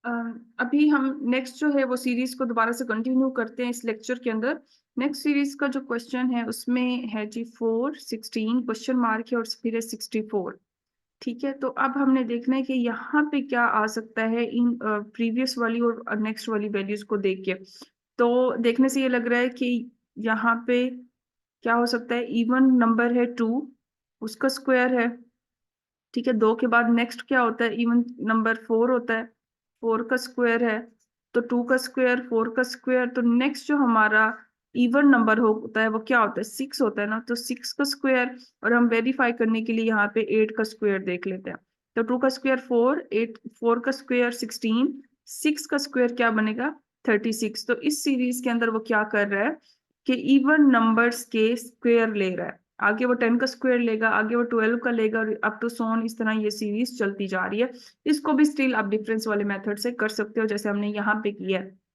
अ, अभी हम नेक्स्ट जो है वो सीरीज को दोबारा से कंटिन्यू करते हैं इस लेक्चर के अंदर। नेक्स्ट सीरीज का जो क्वेश्चन है उसमें है जी 4, 16 क्वेश्चन मार्क है और फिर है 64। ठीक है, तो अब हमने देखना है कि यहाँ पे क्या आ सकता है इन प्रीवियस वाली और नेक्स्ट वाली वैल्यूज को देख के। तो देखने से ये लग रहा है कि यहाँ पे क्या हो सकता है, इवन नंबर है 2, उसका स्क्वायर है। ठीक है, 2 के बाद नेक्स्ट क्या होता है, इवन नंबर 4 होता है, 4 का स्क्वायर है। तो 2 का स्क्वायर, 4 का स्क्वायर, तो नेक्स्ट जो हमारा इवन नंबर होता है वो क्या होता है, 6 होता है ना। तो 6 का स्क्वायर, और हम वेरीफाई करने के लिए यहाँ पे 8 का स्क्वायर देख लेते हैं। तो 2 का स्क्वायर 4, 8, 4 का स्क्वायर 16, 6 का स्क्वायर क्या बनेगा 36। तो इस सीरीज के अंदर वो क्या कर रहा है कि इवन नंबर्स के स्क्वायर ले रहा है। आगे वो 10 का स्क्वायर लेगा, आगे वो 12 का लेगा, और अप टू सोन इस तरह ये सीरीज चलती जा रही है। इसको भी स्टिल आप डिफरेंस वाले मेथड से कर सकते हो जैसे हमने यहाँ पे किया है।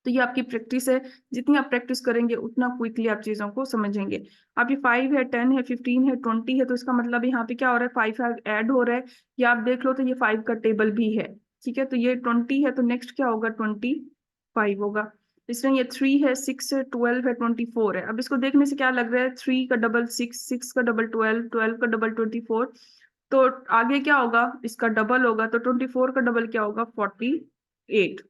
तो ये आपकी प्रैक्टिस है, जितनी आप प्रैक्टिस करेंगे उतना क्विकली आप चीजों को समझेंगे। अब ये 5 है, 10 है, 15 है, 20 है, तो इसका मतलब यहाँ पे क्या हो रहा है, 5 ऐड हो रहा है। ये आप देख लो तो ये 5 का टेबल भी है। ठीक है, तो ये 20 है तो नेक्स्ट क्या होगा, 25 होगा। इसमें ये 3 है, 6 है, 12 है, 24 है। अब इसको देखने से क्या लग रहा है, 3 का डबल 6, 6 का डबल 12, 12 का डबल 24। तो आगे क्या होगा, इसका डबल होगा, तो 24 का डबल क्या होगा, 48।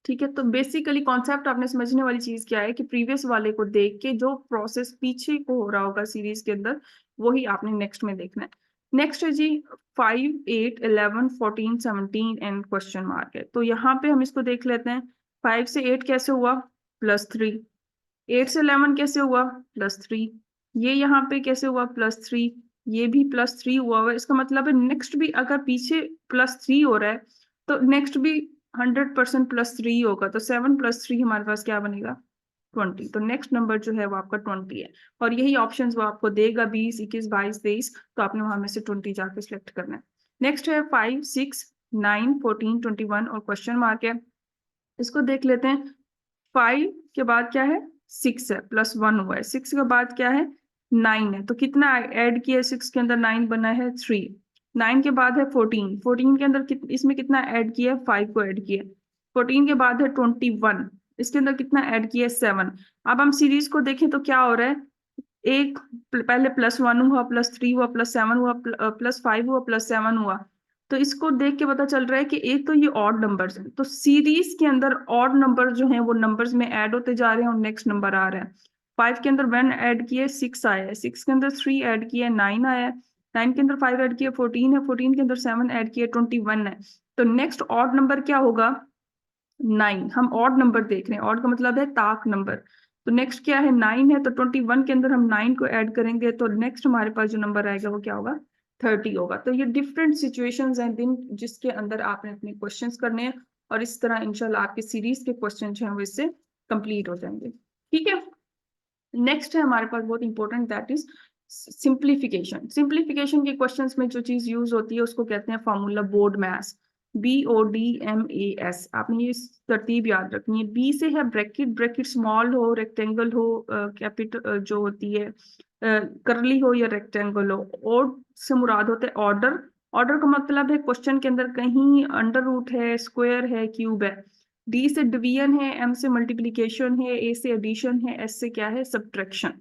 ठीक है, तो बेसिकली कॉन्सेप्ट आपने समझने वाली चीज क्या है कि प्रीवियस वाले को देख के जो प्रोसेस पीछे को हो रहा होगा सीरीज के अंदर, वही आपने नेक्स्ट में देखना है। नेक्स्ट है जी 5, 8, 11, 14, 17 एंड क्वेश्चन मार्क है। तो यहाँ पे हम इसको देख लेते हैं। 5 से 8 कैसे हुआ, +3। 8 से 11 कैसे हुआ, +3। ये यहाँ पे कैसे हुआ, +3। ये भी +3 हुआ इसका मतलब है नेक्स्ट भी अगर पीछे +3 हो रहा है तो नेक्स्ट भी 100% +3 होगा। तो 7 + 3 हमारे पास क्या बनेगा, 20। तो नेक्स्ट नंबर जो है वो आपका 20 है। और यही ऑप्शंस वो आपको देगा 20, 21, 22, 23। तो आपने वहां में से 20 जाके सिलेक्ट करना है। नेक्स्ट है 5, 6, 9, 14, 21 और क्वेश्चन मार्क है। इसको देख लेते हैं। 5 के बाद क्या है, 6 है, +1 हुआ है। 6 के बाद क्या है, 9 है। तो कितना ऐड किया, 6 के अंदर 9 बना है 3। 9 के बाद है 14, 14 के अंदर इसमें कितना ऐड किया है, 5 को ऐड किया। 14 के बाद है 21, इसके अंदर कितना ऐड किया है, 7। अब हम सीरीज को देखें तो क्या हो रहा है, एक पहले +1 हुआ, +3 हुआ, +7 हुआ, +5 हुआ, +7 हुआ। तो इसको देख के पता चल रहा है कि एक तो ये ऑड नंबर्स हैं, तो सीरीज के अंदर ऑड नंबर जो हैं वो नंबर्स में ऐड होते जा रहे हैं और नेक्स्ट नंबर आ रहे हैं। 5 के अंदर 1 ऐड किए, 6 आया है। 6 के अंदर 3 ऐड किए, 9 आया है। 9 के अंदर 5 ऐड किए, 14 है। 14 के अंदर 7 ऐड किए, 21 है। तो नेक्स्ट ऑड नंबर क्या होगा, 9। हम ऑड नंबर देख रहे हैं, ऑड का मतलब है ताक नंबर। तो नेक्स्ट क्या है, 9 है। तो 21 के अंदर हम 9 को ऐड करेंगे तो नेक्स्ट हमारे पास जो नंबर आएगा वो क्या होगा, 30 होगा। तो ये डिफरेंट सिचुएशंस हैं दिन जिसके अंदर आपने अपने क्वेश्चंस करने हैं, और इस तरह इंशाल्लाह आपके सीरीज के क्वेश्चन जो हैं वो इससे कंप्लीट हो जाएंगे। ठीक है, नेक्स्ट है हमारे पास बहुत important, that is simplification. Simplification के क्वेश्चंस में जो चीज यूज होती है उसको कहते हैं फॉर्मूला बोर्ड मैस, BODMAS। आपने ये तरतीब याद रखनी है। बी से है ब्रैकेट, ब्रैकेट स्मॉल हो, रेक्टेंगल हो, कैपिटल जो होती है करली हो या रेक्टेंगल हो। और से मुराद होता है ऑर्डर। ऑर्डर का मतलब है क्वेश्चन के अंदर कहीं अंडर रूट है, स्क्वायर है, क्यूब है। डी से डिवीजन है, एम से मल्टीप्लीकेशन है, ए से एडिशन है, एस से क्या है, सब्ट्रैक्शन।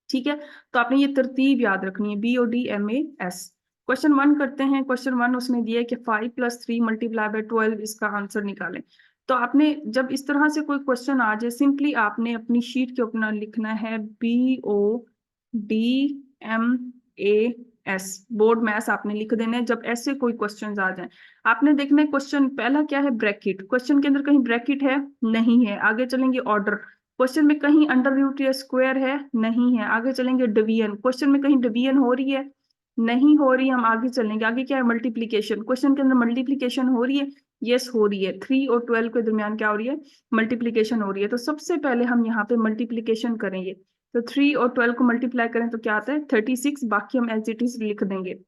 ठीक है, तो आपने ये तरतीब याद रखनी है, BODMAS। क्वेश्चन 1 करते हैं। क्वेश्चन 1 उसने दिया है कि 5 + 3 × 12 इसका आंसर निकालें। तो आपने जब इस तरह से कोई क्वेश्चन आ जाए, सिंपली आपने अपनी शीट के ऊपर लिखना है BODMAS, बोर्ड मैस आपने लिख देना है जब ऐसे कोई क्वेश्चन आ जाए। आपने देखना है क्वेश्चन पहला क्या है, ब्रैकेट। क्वेश्चन के अंदर कहीं ब्रैकेट है, नहीं है। आगे चलेंगे ऑर्डर, क्वेश्चन में कहीं अंडर रूट या स्क्वायर है, नहीं है। आगे चलेंगे डिवीजन, क्वेश्चन में कहीं डिवीजन हो रही है, नहीं हो रही। हम आगे चलेंगे, आगे क्या है, मल्टीप्लीकेशन। क्वेश्चन के अंदर मल्टीप्लीकेशन हो रही है, यस हो रही है। 3 और 12 के दरमियान क्या हो रही है, मल्टीप्लीकेशन हो रही है। तो सबसे पहले हम यहाँ पे मल्टीप्लीकेशन करेंगे। तो 3 और 12 को मल्टीप्लाई करें तो क्या आता है, 36। बाकी हम एज इट इज लिख देंगे।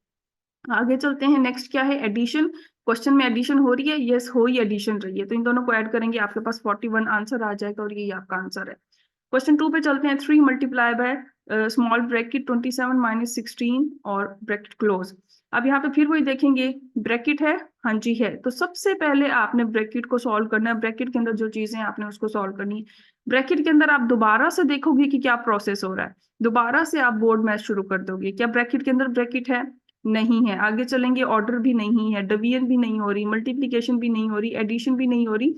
आगे चलते हैं, नेक्स्ट क्या है, एडिशन। क्वेश्चन में एडिशन हो रही है, यस हो ही एडिशन रही है। तो इन दोनों को ऐड करेंगे, आपके पास 41 आंसर आ जाएगा और यही आपका आंसर है। क्वेश्चन 2 पे चलते हैं। 3 × स्मॉल ब्रैकेट 27 - 16 और ब्रैकेट क्लोज। अब यहाँ पे फिर वही देखेंगे, ब्रैकेट है, हाँ जी है। तो सबसे पहले आपने ब्रैकेट को सॉल्व करना है, ब्रैकेट के अंदर जो चीजें हैं आपने उसको सॉल्व करनी है। ब्रैकेट के अंदर आप दोबारा से देखोगे कि क्या प्रोसेस हो रहा है, दोबारा से आप बोर्ड मैच शुरू कर दोगे। क्या ब्रैकेट के अंदर ब्रैकेट है? नहीं है। आगे चलेंगे, ऑर्डर भी नहीं है, डिवीजन भी नहीं हो रही, मल्टीप्लीकेशन भी नहीं हो रही, एडिशन भी नहीं हो रही।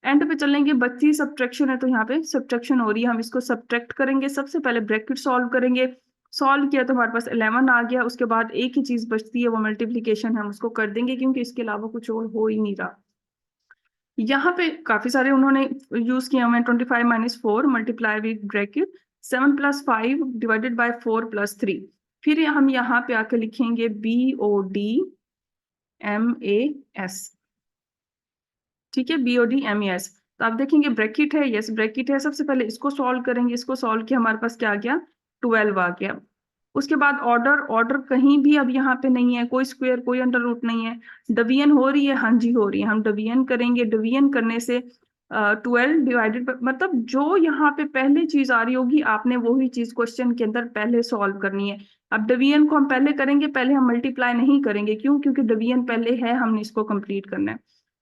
एंड पे चलेंगे, बच्ची सब्ट्रैक्शन है तो यहाँ पे सब्ट्रैक्शन हो रही है, हम इसको सब्ट्रैक्ट करेंगे। सबसे पहले ब्रैकेट सॉल्व करेंगे, सॉल्व किया तो हमारे पास 11 आ गया। उसके बाद एक ही चीज बचती है, वो मल्टीप्लीकेशन, हम उसको कर देंगे क्योंकि इसके अलावा कुछ और हो ही नहीं रहा। यहाँ पे काफी सारे उन्होंने यूज किए हुए हैं। 25 - 4 multiply with bracket 7 + 5 divided by 4 + 3। फिर हम यहाँ पे आके लिखेंगे BODMAS। ठीक है, BODMAS। तो आप देखेंगे ब्रैकेट है, यस ब्रैकेट है। सबसे पहले इसको सॉल्व करेंगे, इसको सॉल्व किया हमारे पास क्या आ गया, 12 आ गया। उसके बाद ऑर्डर, ऑर्डर कहीं भी अब यहाँ पे नहीं है, कोई स्क्वायर कोई अंडर रूट नहीं है। डिवीजन हो रही है, हाँ जी हो रही है, हम डिवीजन करेंगे। डिवीजन करने से 12 डिवाइडेड, मतलब जो यहाँ पे पहले चीज आ रही होगी आपने वही चीज क्वेश्चन के अंदर पहले सॉल्व करनी है। अब डिवीजन को हम पहले करेंगे, पहले हम मल्टीप्लाई नहीं करेंगे। क्यों? क्योंकि डिवीजन पहले है, हमने इसको कंप्लीट करना है।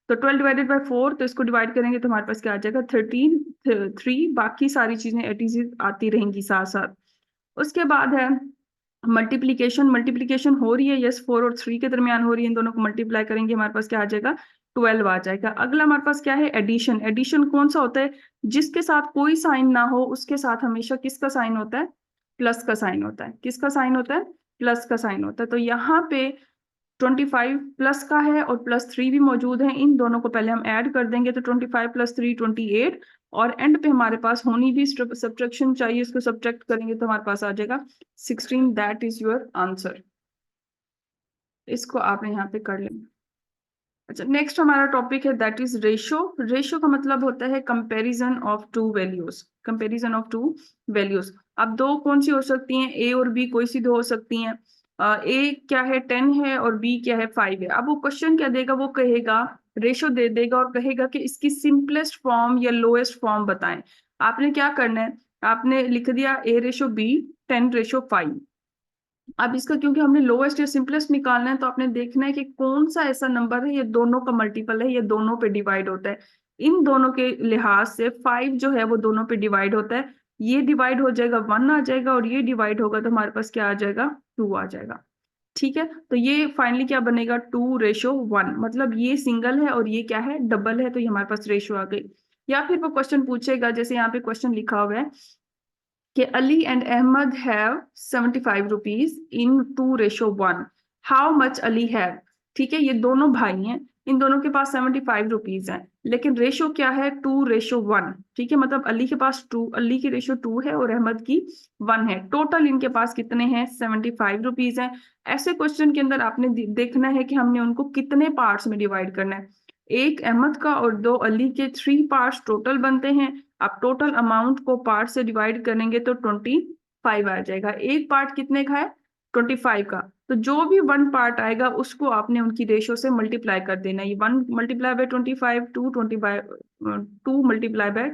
तो 12 डिवाइडेड बाय 4, तो इसको डिवाइड करेंगे तो हमारे पास क्या आ जाएगा, 13 3। बाकी सारी चीजें एटीज आती रहेंगी साथ साथ। उसके बाद है मल्टीप्लीकेशन। मल्टीप्लीकेशन हो रही है, यस 4 और 3 के दरमियान हो रही है। इन दोनों को मल्टीप्लाई करेंगे, हमारे पास क्या आ जाएगा, 12 आ जाएगा। अगला हमारे पास क्या है, एडिशन। एडिशन कौन सा होता है, जिसके साथ कोई साइन ना हो उसके साथ हमेशा किसका साइन होता है, प्लस का साइन होता है। किसका साइन होता है, प्लस का साइन होता है। तो यहाँ पे 25 प्लस का है और +3 भी मौजूद है, इन दोनों को पहले हम ऐड कर देंगे। तो 25 + 3 28, और एंड पे हमारे पास होनी भी सब्ट्रैक्शन चाहिए, इसको सब्ट्रैक्ट करेंगे तो हमारे पास आ जाएगा 16। That is your answer. इसको आपने यहाँ पे कर लेना। अच्छा, नेक्स्ट हमारा टॉपिक है दैट इज रेशो। रेशो का मतलब होता है comparison of to values. Comparison of to values. अब दो कौन सी हो सकती हैं, ए और बी कोई सी दो हो सकती हैं। ए क्या है, 10 है, और बी क्या है, 5 है। अब वो क्वेश्चन क्या देगा, वो कहेगा रेशो दे देगा और कहेगा कि इसकी सिंपलेस्ट फॉर्म या लोएस्ट फॉर्म बताएं। आपने क्या करना है, आपने लिख दिया A/B 10/5। अब इसका क्योंकि हमने लोएस्ट या सिंपलेस्ट निकालना है, तो आपने देखना है कि कौन सा ऐसा नंबर है ये दोनों का मल्टीपल है, ये दोनों पे डिवाइड होता है। इन दोनों के लिहाज से 5 जो है वो दोनों पे डिवाइड होता है। ये डिवाइड हो जाएगा 1 आ जाएगा, और ये डिवाइड होगा तो हमारे पास क्या आ जाएगा, 2 आ जाएगा। ठीक है, तो ये फाइनली क्या बनेगा, 2/1। मतलब ये सिंगल है और ये क्या है, डबल है। तो ये हमारे पास रेशो आ गई। या फिर वो क्वेश्चन पूछेगा, जैसे यहाँ पे क्वेश्चन लिखा हुआ है कि Ali and Ahmed have 75 rupees in 2/1। How much Ali have. ठीक है, ये दोनों भाई हैं, इन दोनों के पास 75 रुपीज है, लेकिन रेशो क्या है, 2/1। ठीक है, मतलब अली के पास 2, अली की रेशो 2 है और अहमद की 1 है। टोटल इनके पास कितने हैं, 75 रुपीज है। ऐसे क्वेश्चन के अंदर आपने देखना है कि हमने उनको कितने पार्ट्स में डिवाइड करना है। एक अहमद का और 2 अली के 3 पार्ट्स टोटल बनते हैं। आप टोटल अमाउंट को पार्ट से डिवाइड करेंगे तो 25 आ जाएगा। एक पार्ट कितने का है, 25 का। तो जो भी 1 पार्ट आएगा उसको आपने उनकी रेशो से मल्टीप्लाई कर देना। ये 1 × 25, 2 ×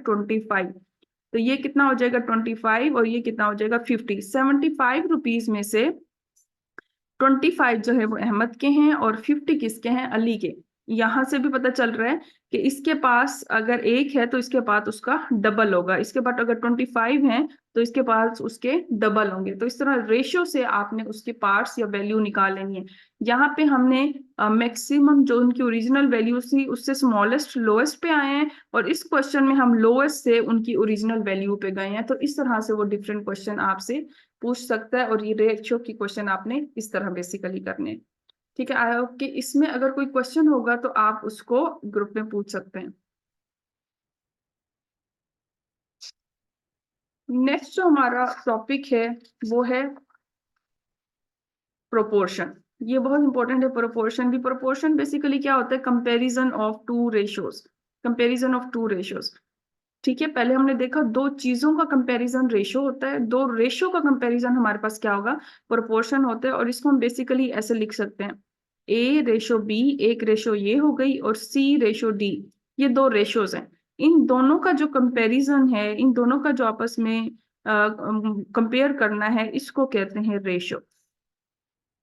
25। तो ये कितना हो जाएगा, 25, और ये कितना हो जाएगा, 50। 75 रुपीज में से 25 जो है वो अहमद के हैं और 50 किसके हैं, अली के। यहां से भी पता चल रहा है कि इसके पास अगर एक है तो इसके पास उसका डबल होगा, इसके पास अगर 25 है तो इसके पास उसके डबल होंगे। तो इस तरह रेशियो से आपने उसके पार्ट्स या वैल्यू निकाल लेनी है। यहाँ पे हमने मैक्सिमम जो उनकी ओरिजिनल वैल्यू थी उससे स्मॉलेस्ट लोएस्ट पे आए हैं, और इस क्वेश्चन में हम लोएस्ट से उनकी ओरिजिनल वैल्यू पे गए हैं। तो इस तरह से वो डिफरेंट क्वेश्चन आपसे पूछ सकता है, और ये रेशियो की क्वेश्चन आपने इस तरह बेसिकली करने हैं। ठीक है, आई होप कि इसमें अगर कोई क्वेश्चन होगा तो आप उसको ग्रुप में पूछ सकते हैं। नेक्स्ट जो हमारा टॉपिक है वो है प्रोपोर्शन। ये बहुत इंपॉर्टेंट है प्रोपोर्शन भी। प्रोपोर्शन बेसिकली क्या होता है, comparison of two ratios. Comparison of two ratios. ठीक है, पहले हमने देखा दो चीजों का कंपैरिजन रेशो होता है, दो रेशो का कंपैरिजन हमारे पास क्या होगा, प्रोपोर्शन होता है। और इसको हम बेसिकली ऐसे लिख सकते हैं, A/B, एक रेशो ये हो गई, और C/D, ये दो रेशोज हैं। इन दोनों का जो कंपैरिजन है, इन दोनों का जो आपस में कंपेयर करना है, इसको कहते हैं रेशो।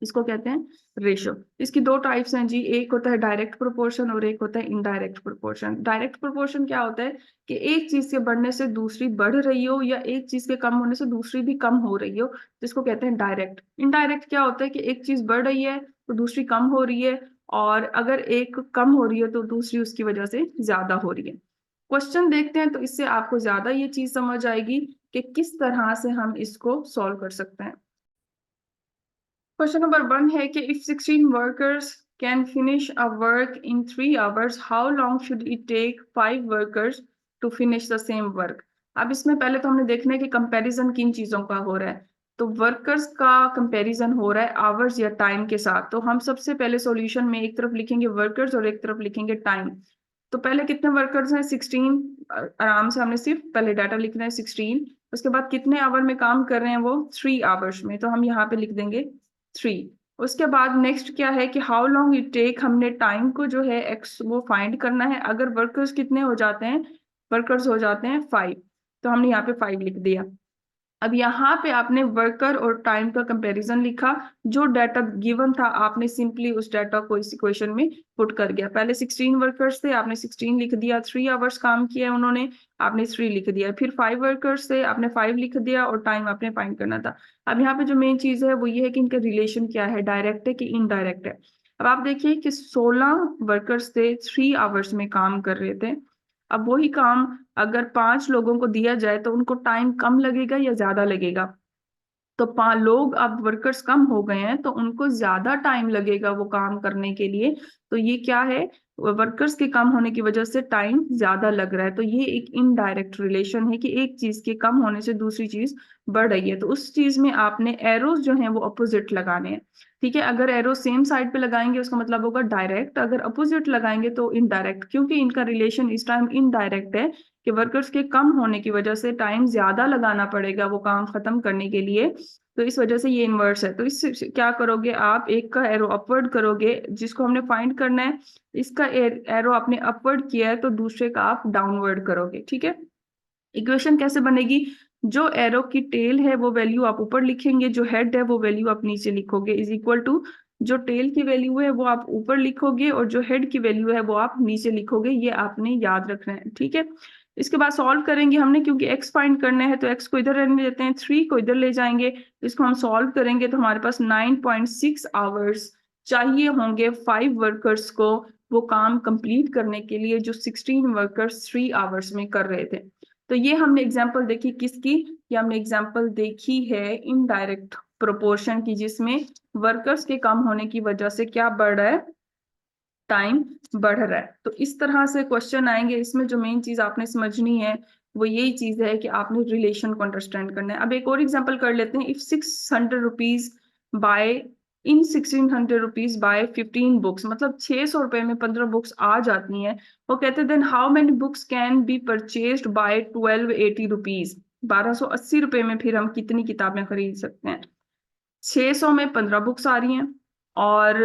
इसको कहते हैं रेशो। इसकी दो टाइप्स हैं जी, एक होता है डायरेक्ट प्रोपोर्शन और एक होता है इनडायरेक्ट प्रोपोर्शन। डायरेक्ट प्रोपोर्शन क्या होता है कि एक चीज के बढ़ने से दूसरी बढ़ रही हो या एक चीज के कम होने से दूसरी भी कम हो रही हो, जिसको कहते हैं डायरेक्ट। इनडायरेक्ट क्या होता है कि एक चीज बढ़ रही है तो दूसरी कम हो रही है, और अगर एक कम हो रही है तो दूसरी उसकी वजह से ज्यादा हो रही है। क्वेश्चन देखते हैं तो इससे आपको ज्यादा ये चीज समझ आएगी कि किस तरह से हम इसको सॉल्व कर सकते हैं। क्वेश्चन नंबर 1 है कि if 16 workers can finish a work in 3 hours, how long should it take 5 workers to finish the same work? अब इसमें पहले तो हमने देखना है कि कंपैरिजन किन चीजों का हो रहा है। तो वर्कर्स का कंपैरिजन हो रहा है आवर्स या टाइम के साथ। तो हम सबसे पहले सॉल्यूशन में एक तरफ लिखेंगे वर्कर्स और एक तरफ लिखेंगे टाइम। तो पहले कितने वर्कर्स हैं 16, आराम से हमने सिर्फ पहले डाटा लिखना है 16। उसके बाद कितने आवर में काम कर रहे हैं वो 3 आवर्स में, तो हम यहाँ पे लिख देंगे 3। उसके बाद नेक्स्ट क्या है कि हाउ लॉन्ग इट टेक, हमने टाइम को जो है एक्स वो फाइंड करना है। अगर वर्कर्स कितने हो जाते हैं, वर्कर्स हो जाते हैं 5, तो हमने यहाँ पे 5 लिख दिया। अब यहाँ पे आपने वर्कर और टाइम का कंपैरिजन लिखा, जो डाटा गिवन था आपने सिंपली उस डाटा को इस इक्वेशन में पुट कर गया। पहले 16 वर्कर्स थे, आपने 16 लिख दिया, 3 आवर्स काम किया उन्होंने, आपने 3 लिख दिया। फिर 5 वर्कर्स थे, आपने 5 लिख दिया, और टाइम आपने फाइंड करना था। अब यहाँ पे जो मेन चीज है वो ये है कि इनका रिलेशन क्या है, डायरेक्ट है कि इनडायरेक्ट है। अब आप देखिए कि 16 वर्कर्स थे, 3 आवर्स में काम कर रहे थे। अब वही काम अगर 5 लोगों को दिया जाए तो उनको टाइम कम लगेगा या ज्यादा लगेगा? तो 5 लोग, अब वर्कर्स कम हो गए हैं तो उनको ज्यादा टाइम लगेगा वो काम करने के लिए। तो ये क्या है, वर्कर्स के कम होने की वजह से टाइम ज्यादा लग रहा है। तो ये एक इनडायरेक्ट रिलेशन है कि एक चीज के कम होने से दूसरी चीज बढ़ रही है। तो उस चीज में आपने एरोज जो हैं वो अपोजिट लगाने हैं। ठीक है, अगर एरो सेम साइड पे लगाएंगे उसका मतलब होगा डायरेक्ट, अगर अपोजिट लगाएंगे तो इनडायरेक्ट, क्योंकि इनका रिलेशन इस टाइम इनडायरेक्ट है कि वर्कर्स के कम होने की वजह से टाइम ज्यादा लगाना पड़ेगा वो काम खत्म करने के लिए। तो इस वजह से ये इनवर्स है। तो इस क्या करोगे आप, एक का एरो अपवर्ड करोगे जिसको हमने फाइंड करना है, इसका एरो आपने अपवर्ड किया है तो दूसरे का आप डाउनवर्ड करोगे। ठीक है, इक्वेशन कैसे बनेगी, जो एरो की टेल है वो वैल्यू आप ऊपर लिखेंगे, जो हेड है वो वैल्यू आप नीचे लिखोगे, इज इक्वल टू जो टेल की वैल्यू है वो आप ऊपर लिखोगे और जो हेड की वैल्यू है वो आप नीचे लिखोगे। ये आपने याद रखना है। ठीक है, इसके बाद सॉल्व करेंगे हमने, क्योंकि एक्स फाइंड करना है तो एक्स को इधर रहने देते हैं, 3 को इधर ले जाएंगे। इसको हम सॉल्व करेंगे तो हमारे पास 9.6 आवर्स चाहिए होंगे 5 वर्कर्स को वो काम कंप्लीट करने के लिए, जो 16 वर्कर्स 3 आवर्स में कर रहे थे। तो ये हमने एग्जांपल देखी किसकी, ये हमने एग्जांपल देखी है इनडायरेक्ट प्रोपोर्शन की, जिसमें वर्कर्स के कम होने की वजह से क्या बढ़ रहा है, टाइम बढ़ रहा है। तो इस तरह से क्वेश्चन आएंगे। इसमें जो मेन चीज आपने समझनी है वो यही चीज है कि आपने रिलेशन को अंडरस्टैंड करना है। अब एक और एग्जांपल कर लेते हैं, if 600 rupees buy in 1600 rupees buy 15 books, मतलब 600 रुपए में 15 बुक्स आ जाती हैं। वो कहते हैं then how many books can be purchased by 1280 rupees, 1280 रुपए में फिर हम कितनी किताबें खरीद सकते हैं। 600 में 15 बुक्स आ रही हैं और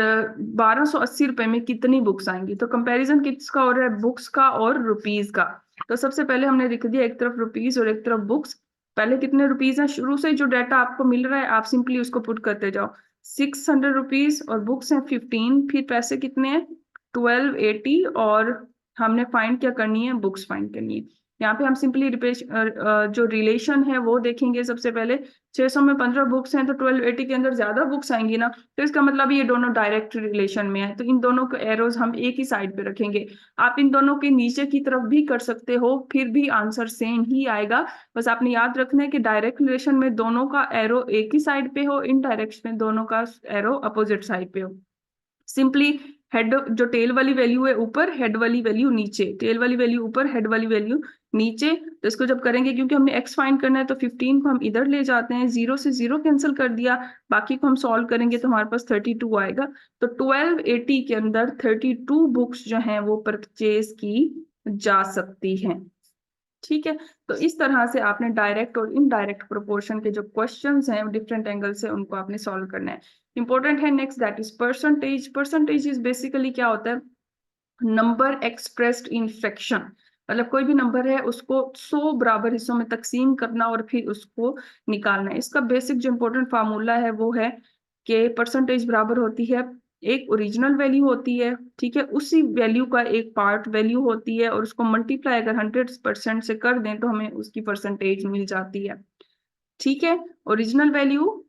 1280 रुपए में कितनी बुक्स आएंगी। तो कंपैरिजन किसका हो रहा है, बुक्स का और रुपीज का। तो सबसे पहले हमने लिख दिया एक तरफ रुपीज और एक तरफ बुक्स। पहले कितने रुपीज हैं, शुरू से जो डाटा आपको मिल रहा है आप सिंपली उसको पुट करते जाओ। 600 रुपीज और बुक्स हैं 15, फिर पैसे कितने हैं 1280, और हमने फाइंड क्या करनी है, बुक्स फाइंड करनी है। यहाँ पे हम सिंपली जो रिलेशन है वो देखेंगे। सबसे पहले 600 में 15 बुक्स हैं तो 1280 के अंदर ज्यादा बुक्स आएंगी ना, तो इसका मतलब ये दोनों डायरेक्ट रिलेशन में है। तो इन दोनों के एरोज हम एक ही साइड पे रखेंगे। आप इन दोनों के नीचे की तरफ भी कर सकते हो, फिर भी आंसर सेम ही आएगा। बस आपने याद रखना है कि डायरेक्ट रिलेशन में दोनों का एरो एक ही साइड पे हो, इनडायरेक्ट में दोनों का एरो अपोजिट साइड पे हो। सिंपली हेड, जो टेल वाली वैल्यू है ऊपर, हेड वाली वैल्यू नीचे, टेल वाली वैल्यू ऊपर, हेड वाली वैल्यू नीचे। तो इसको जब करेंगे, क्योंकि हमने एक्स फाइंड करना है, तो 15 को हम इधर ले जाते हैं, 0 से 0 कैंसिल कर दिया, बाकी को हम सॉल्व करेंगे तो हमारे पास 32 आएगा। तो 1280 के अंदर 32 बुक्स जो हैं वो परचेज की जा सकती हैं। ठीक है, तो इस तरह से आपने डायरेक्ट और इनडायरेक्ट प्रोपोर्शन के जो क्वेश्चंस हैं डिफरेंट एंगल से उनको आपने सॉल्व करना है। इंपॉर्टेंट है next, that is percentage. Percentage is basically क्या होता है, नंबर एक्सप्रेस्ड इन फ्रैक्शन। मतलब कोई भी नंबर है उसको 100 बराबर हिस्सों में तकसीम करना और फिर उसको निकालना है। इसका बेसिक जो इंपॉर्टेंट फार्मूला है वो है कि परसेंटेज बराबर होती है एक ओरिजिनल वैल्यू होती है, ठीक है, उसी वैल्यू का एक पार्ट वैल्यू होती है और उसको मल्टीप्लाई अगर 100% से कर दें तो हमें उसकी परसेंटेज मिल जाती है। ठीक है, ओरिजिनल वैल्यू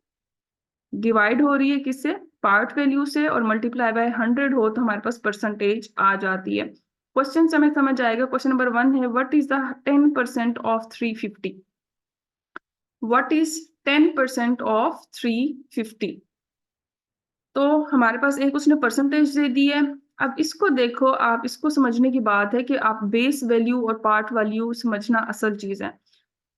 डिवाइड हो रही है किससे, पार्ट वैल्यू से, और मल्टीप्लाई बाय 100 हो तो हमारे पास परसेंटेज आ जाती है। क्वेश्चन से हमें समझ आएगा। क्वेश्चन नंबर 1 है, what is the 10% of 350? What is 10% of 350? तो हमारे पास एक उसने परसेंटेज दे दी है। अब इसको देखो, आप इसको समझने की बात है कि आप बेस वैल्यू और पार्ट वैल्यू समझना असल चीज है।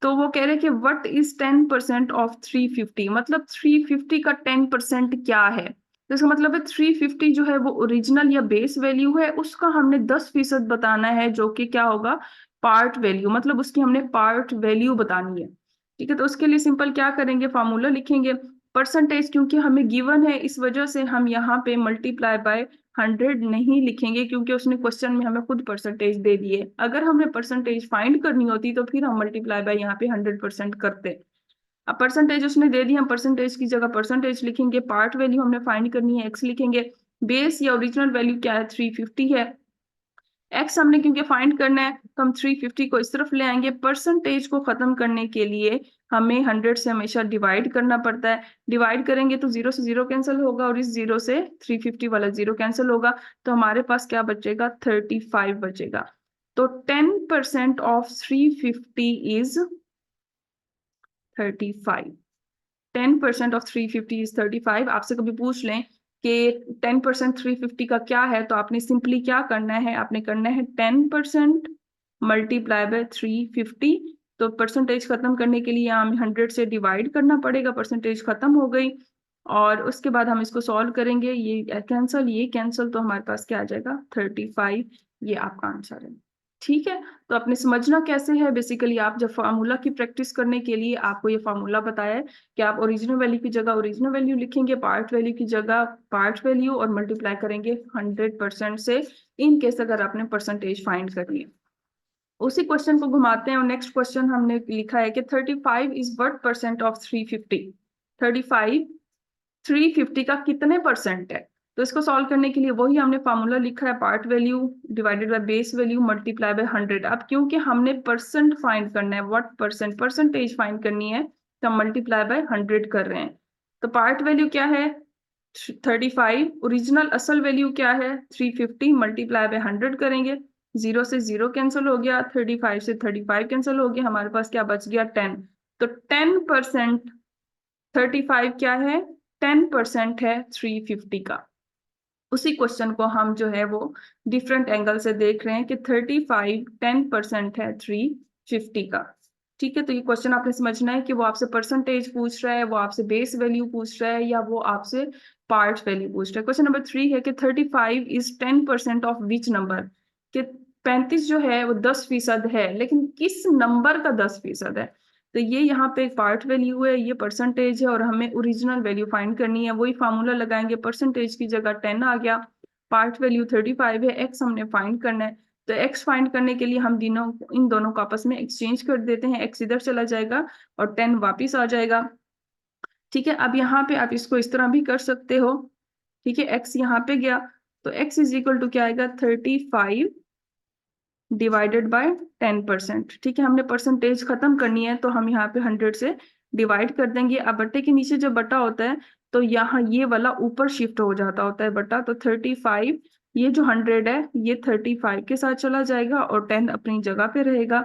तो वो कह रहे हैं कि व्हाट इज 10% ऑफ 350, मतलब 350 का 10% क्या है। तो इसका मतलब है 350 जो है वो ओरिजिनल या बेस वैल्यू है, उसका हमने 10% बताना है, जो कि क्या होगा, पार्ट वैल्यू, मतलब उसकी हमने पार्ट वैल्यू बतानी है। ठीक है, तो उसके लिए सिंपल क्या करेंगे, फार्मूला लिखेंगे। परसेंटेज क्योंकि हमें गिवन है, इस वजह से हम यहाँ पे मल्टीप्लाई बाय 100 नहीं लिखेंगे, क्योंकि उसने क्वेश्चन में हमें खुद परसेंटेज दे दी है। अगर हमें परसेंटेज फाइंड करनी होती तो फिर हम मल्टीप्लाई बाय यहाँ पे 100% करते। अब परसेंटेज उसने दे दी, हम परसेंटेज की जगह परसेंटेज लिखेंगे, पार्ट वैल्यू हमने फाइंड करनी है, एक्स लिखेंगे, बेस या ओरिजिनल वैल्यू क्या है, 350 है। एक्स हमने क्योंकि फाइंड करना है तो हम 350 को इस तरफ ले आएंगे। परसेंटेज को खत्म करने के लिए हमें 100 से हमेशा डिवाइड करना पड़ता है। डिवाइड करेंगे तो 0 से 0 कैंसिल होगा और इस 0 से 350 वाला 0 कैंसिल होगा, तो हमारे पास क्या बचेगा, 35 बचेगा। तो 10% ऑफ 350 इज 35। 10% of 350 is 35। आपसे कभी पूछ लें कि 10% 350 का क्या है, तो आपने सिंपली क्या करना है, आपने करना है 10% मल्टीप्लाई बाय 350। तो परसेंटेज खत्म करने के लिए हमें 100 से डिवाइड करना पड़ेगा, परसेंटेज खत्म हो गई। और उसके बाद हम इसको सॉल्व करेंगे, ये कैंसिल ये कैंसिल, तो हमारे पास क्या आ जाएगा, 35। ये आपका आंसर है। ठीक है, तो आपने समझना कैसे है, बेसिकली आप जब फार्मूला की प्रैक्टिस करने के लिए आपको ये फार्मूला बताया है कि आप ओरिजिनल वैल्यू की जगह ओरिजिनल वैल्यू लिखेंगे, पार्ट वैल्यू की जगह पार्ट वैल्यू, और मल्टीप्लाई करेंगे 100% से, इन केस अगर आपने परसेंटेज फाइंड करनी है। उसी क्वेश्चन को घुमाते हैं और नेक्स्ट क्वेश्चन हमने लिखा है कि 35 इज व्हाट परसेंट ऑफ 350? 35 350 का कितने परसेंट है। तो इसको सॉल्व करने के लिए वही हमने फार्मूला लिखा है, part value divided by base value multiply by 100। अब क्योंकि हमने परसेंट फाइंड करना है, व्हाट परसेंट, परसेंटेज फाइंड करनी है, तो हम मल्टीप्लाई बाय 100 कर रहे हैं। तो पार्ट वैल्यू क्या है, 35, ओरिजिनल असल वैल्यू क्या है, 350, मल्टीप्लाई बाय 100 करेंगे, 0 से 0 कैंसिल हो गया, 35 से 35 कैंसिल हो गया, हमारे पास क्या बच गया, 10। तो 10% 35 क्या है, 10% है 350 का। उसी क्वेश्चन को हम जो है वो डिफरेंट एंगल से देख रहे हैं कि 35 10% है 350 का। ठीक है, तो ये क्वेश्चन आपने समझना है कि वो आपसे परसेंटेज पूछ रहा है, वो आपसे बेस वैल्यू पूछ रहा है, या वो आपसे पार्ट वैल्यू पूछ रहा है। क्वेश्चन नंबर 3 है कि 35 इज 10% ऑफ विच नंबर, कि 35 जो है वो 10% है, लेकिन किस नंबर का 10% है। तो ये यहाँ पे एक पार्ट वैल्यू है, ये परसेंटेज है, और हमें ओरिजिनल वैल्यू फाइंड करनी है। वही फार्मूला लगाएंगे, परसेंटेज की जगह 10 आ गया, पार्ट वैल्यू 35 है, एक्स हमने फाइंड करना है। तो एक्स फाइंड करने के लिए हम इन दोनों को आपस में एक्सचेंज कर देते हैं, एक्स इधर चला जाएगा और 10 वापिस आ जाएगा। ठीक है, अब यहाँ पे आप इसको इस तरह भी कर सकते हो। ठीक है, एक्स यहाँ पे गया, तो एक्स इज इक्वल टू क्या आएगा, 35 डिवाइडेड बाय 10%। ठीक है, हमने परसेंटेज खत्म करनी है, तो हम यहाँ पे 100 से डिवाइड कर देंगे। अब बट्टे के नीचे जब बटा होता है तो यहाँ ये वाला ऊपर शिफ्ट हो जाता होता है बटा, तो 35, ये जो 100 है ये 35 के साथ चला जाएगा और 10 अपनी जगह पे रहेगा।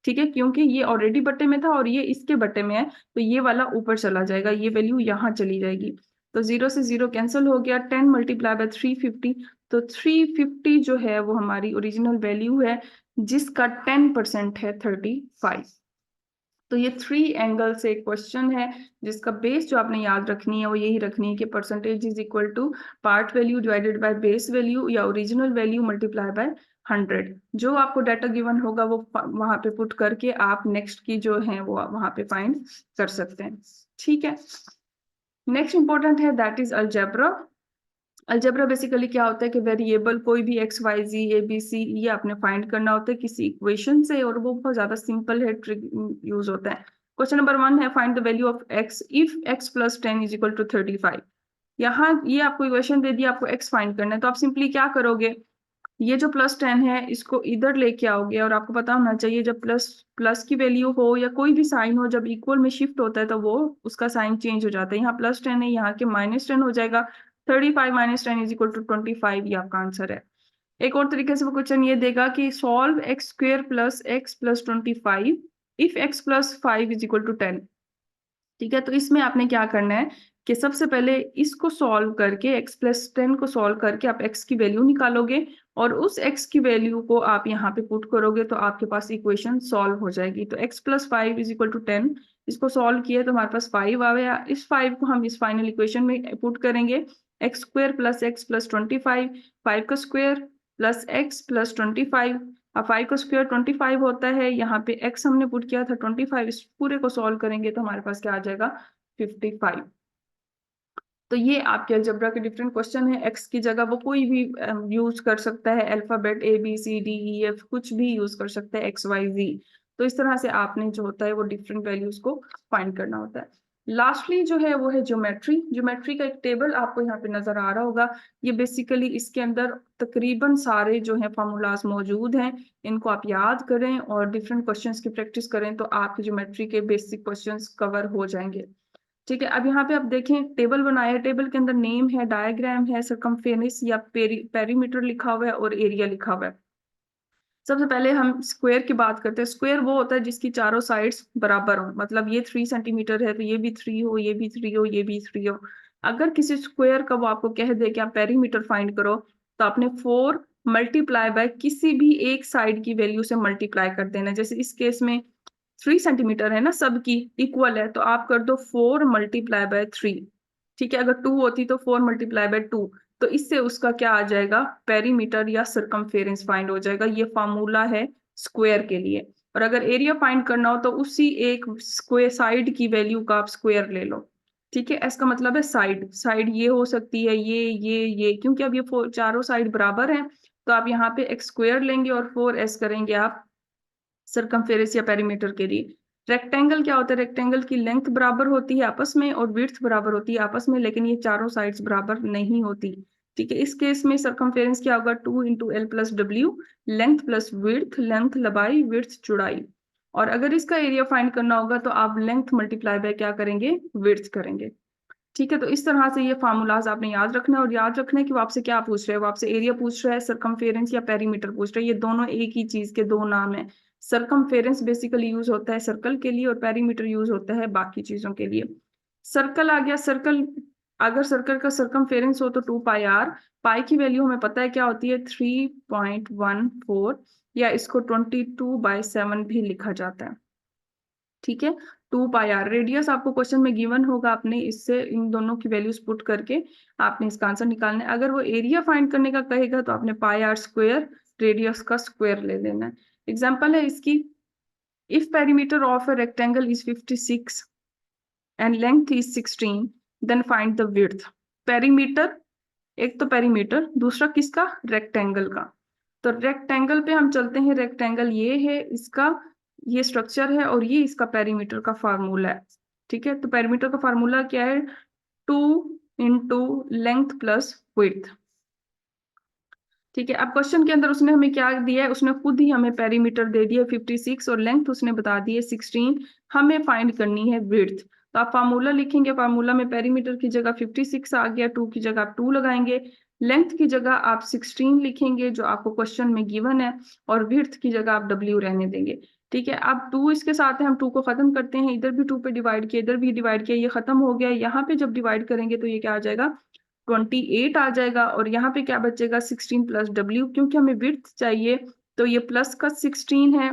ठीक है, क्योंकि ये ऑलरेडी बट्टे में था और ये इसके बट्टे में है, तो ये वाला ऊपर चला जाएगा, ये वैल्यू यहाँ चली जाएगी। तो 0 से 0 कैंसिल हो गया, 10 मल्टीप्लाई बाय 350। तो 350 जो है वो हमारी ओरिजिनल वैल्यू है, जिसका 10% है 35। तो ये 3 एंगल से क्वेश्चन है, जिसका बेस जो आपने याद रखनी है वो यही रखनी है कि percentage is equal to part value divided by base value या ओरिजिनल वैल्यू मल्टीप्लाई बाय 100। जो आपको डाटा गिवन होगा वो वहां पे पुट करके आप नेक्स्ट की जो है वो वहां पे फाइंड कर सकते हैं। ठीक है, नेक्स्ट इंपॉर्टेंट है that is algebra. Algebra basically क्या होता है कि वेरिएबल कोई भी X Y Z A B C ये आपने फाइंड करना होता है किसी इक्वेशन से, और वो बहुत ज्यादा सिंपल है, ट्रिक यूज होता है। क्वेश्चन नंबर 1 है, find the value of X if X plus 10 is equal to 35। यहाँ ये आपको इक्वेशन दे दी, आपको x फाइंड करना है, तो आप सिंपली क्या करोगे, ये जो +10 है इसको इधर लेके आओगे, और आपको पता होना चाहिए जब प्लस की वैल्यू हो या कोई भी साइन हो, जब इक्वल में शिफ्ट होता है तो वो उसका साइन चेंज हो जाता है। यहाँ +10 है, यहाँ के -10 हो जाएगा। 35 - 10 = 25, ये आपका आंसर है। एक और तरीके से वो क्वेश्चन ये देगा कि solve x² + x + 25 if x + 5 = 10। ठीक है, तो इसमें आपने क्या करना है कि सबसे पहले इसको सॉल्व करके x + 10 को सॉल्व करके आप x की वैल्यू निकालोगे, और उस x की वैल्यू को आप यहाँ पे पुट करोगे तो आपके पास इक्वेशन सॉल्व हो जाएगी। तो x + 5 = 10, इसको सॉल्व किया तो हमारे पास 5 आ गया। इस 5 को हम इस फाइनल इक्वेशन में पुट करेंगे, x² + x + 25, 5 का स्क्वायर प्लस x + 25। अब 5 का स्क्वायर 25 होता है, यहाँ पे x हमने पुट किया था 25, इस पूरे को सॉल्व करेंगे तो हमारे पास क्या आ जाएगा 55। तो ये आपके अलजेब्रा के डिफरेंट क्वेश्चन है। x की जगह वो कोई भी यूज कर सकता है, अल्फाबेट ABCDEF कुछ भी यूज कर सकता है, XYZ। तो इस तरह से आपने जो होता है वो डिफरेंट वैल्यूज को फाइंड करना होता है। लास्टली जो है वो है ज्योमेट्री। ज्योमेट्री का एक टेबल आपको यहाँ पे नजर आ रहा होगा। ये बेसिकली इसके अंदर तकरीबन सारे जो है फार्मूलाज मौजूद हैं, इनको आप याद करें और डिफरेंट क्वेश्चंस की प्रैक्टिस करें तो आपके ज्योमेट्री के बेसिक क्वेश्चंस कवर हो जाएंगे। ठीक है, अब यहाँ पे आप देखें टेबल बनाया है, टेबल के अंदर नेम है, डायग्राम है, सरकमफेरेंस या पेरीमीटर लिखा हुआ है और एरिया लिखा हुआ है। सबसे पहले हम स्क्वायर की बात करते हैं। स्क्वायर वो होता है जिसकी चारों साइड्स बराबर हो, मतलब ये 3 सेंटीमीटर है तो ये भी 3 हो, ये भी 3 हो, ये भी 3 हो। अगर किसी स्क्वायर का वो आपको कह दे कि आप पेरीमीटर फाइंड करो, तो आपने 4 मल्टीप्लाई बाय किसी भी एक साइड की वैल्यू से मल्टीप्लाई कर देना। जैसे इस केस में 3 सेंटीमीटर है ना, सबकी इक्वल है, तो आप कर दो 4 मल्टीप्लाई बाय 3। ठीक है, अगर 2 होती तो 4 मल्टीप्लाई बाय 2, तो इससे उसका क्या आ जाएगा, पेरीमीटर या सरकमफेरेंस फाइंड हो जाएगा। ये फार्मूला है स्क्वायर के लिए। और अगर एरिया फाइंड करना हो तो उसी एक स्क्वायर साइड की वैल्यू का आप स्क्वायर ले लो। ठीक है, इसका मतलब है साइड, साइड ये हो सकती है, ये, क्योंकि अब ये चारों साइड बराबर हैं, तो आप यहाँ पे x स्क्वायर लेंगे और 4s करेंगे आप सरकमफेरेंस या पेरीमीटर के लिए। रेक्टेंगल क्या होता है, रेक्टेंगल की लेंथ बराबर होती है आपस में और विड्थ बराबर होती है आपस में, लेकिन ये चारों साइड्स बराबर नहीं होती। ठीक है, इस केस में सरकमफेरेंस क्या होगा, 2 × L + W, length plus width, length लंबाई, विड्थ चौड़ाई। और अगर इसका एरिया फाइंड करना होगा तो आप लेंथ मल्टीप्लाई बाय क्या करेंगे, विड्थ करेंगे। ठीक है, तो इस तरह से ये फार्मूलाज आपने याद रखना है, और याद रखना है कि वो आपसे क्या पूछ रहे हैं, वो आपसे एरिया पूछ रहा है, सरकमफेरेंस या पेरीमीटर पूछ रहा है। ये दोनों एक ही चीज के दो नाम है। सरकमफेरेंस बेसिकली यूज होता है सर्कल के लिए और पेरीमीटर यूज होता है बाकी चीजों के लिए। सर्कल आ गया, सर्कल अगर सर्कल का सरकमफेरेंस हो तो 2πr। पाई की वैल्यू हमें पता है क्या होती है, 3.14, या इसको 22/7 भी लिखा जाता है। ठीक है, 2πr रेडियस आपको क्वेश्चन में गिवन होगा, आपने इससे इन दोनों की वैल्यूज पुट करके आपने इसका आंसर निकालना है। अगर वो एरिया फाइंड करने का कहेगा तो आपने πr² रेडियस का स्क्वायर ले लेना है। एग्जांपल है इसकी, if perimeter of a rectangle is 56 and length is 16 then find the width. Perimeter, एक तो पेरीमीटर, दूसरा किसका, रेक्टेंगल का। तो रेक्टेंगल पे हम चलते हैं, रेक्टेंगल ये है, इसका ये स्ट्रक्चर है और ये इसका पेरीमीटर का फार्मूला है। ठीक है, तो पेरीमीटर का फार्मूला क्या है, 2 × लेंथ प्लस विड्थ। ठीक है, अब क्वेश्चन के अंदर उसने हमें क्या दिया है, उसने खुद ही हमें पेरीमीटर दे दिया 56 और लेंथ उसने बता दी है 16, हमें फाइंड करनी है विड्थ। तो आप फार्मूला लिखेंगे, फार्मूला में पेरीमीटर की जगह 56 आ गया, 2 की जगह आप 2 लगाएंगे, लेंथ की जगह आप 16 लिखेंगे जो आपको क्वेश्चन में गिवन है, और विड्थ की जगह आप W रहने देंगे। ठीक है, अब 2 इसके साथ है, हम 2 को खत्म करते हैं, इधर भी 2 पे डिवाइड किया, इधर भी डिवाइड किया, ये खत्म हो गया। यहाँ पे जब डिवाइड करेंगे तो ये क्या आ जाएगा, 28 आ जाएगा, और यहाँ पे क्या बचेगा, 16 + W, क्योंकि हमें विड्थ चाहिए तो ये प्लस का 16 है,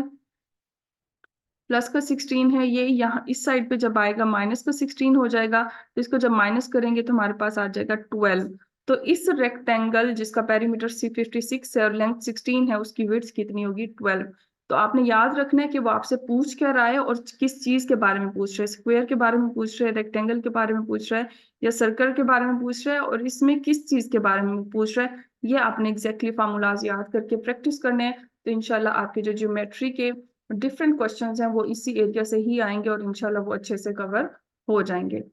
प्लस का 16 है, ये यहाँ इस साइड पे जब आएगा माइनस का 16 हो जाएगा, तो इसको जब माइनस करेंगे तो हमारे पास आ जाएगा 12। तो इस रेक्टेंगल जिसका पेरीमीटर 56 है और लेंथ 16 है, उसकी विड्थ कितनी होगी, 12। तो आपने याद रखना है कि वो आपसे पूछ क्या रहा है और किस चीज के बारे में पूछ रहे हैं, स्क्वायर के बारे में पूछ रहे हैं, रेक्टेंगल के बारे में पूछ रहा है, या सर्कल के बारे में पूछ रहा है, और इसमें किस चीज के बारे में पूछ रहा है। ये आपने एग्जैक्टली फार्मूलाज याद करके प्रैक्टिस करने हैं, तो इनशाला आपके जो ज्योमेट्री के डिफरेंट क्वेश्चंस हैं वो इसी एरिया से ही आएंगे और इंशाल्लाह वो अच्छे से कवर हो जाएंगे।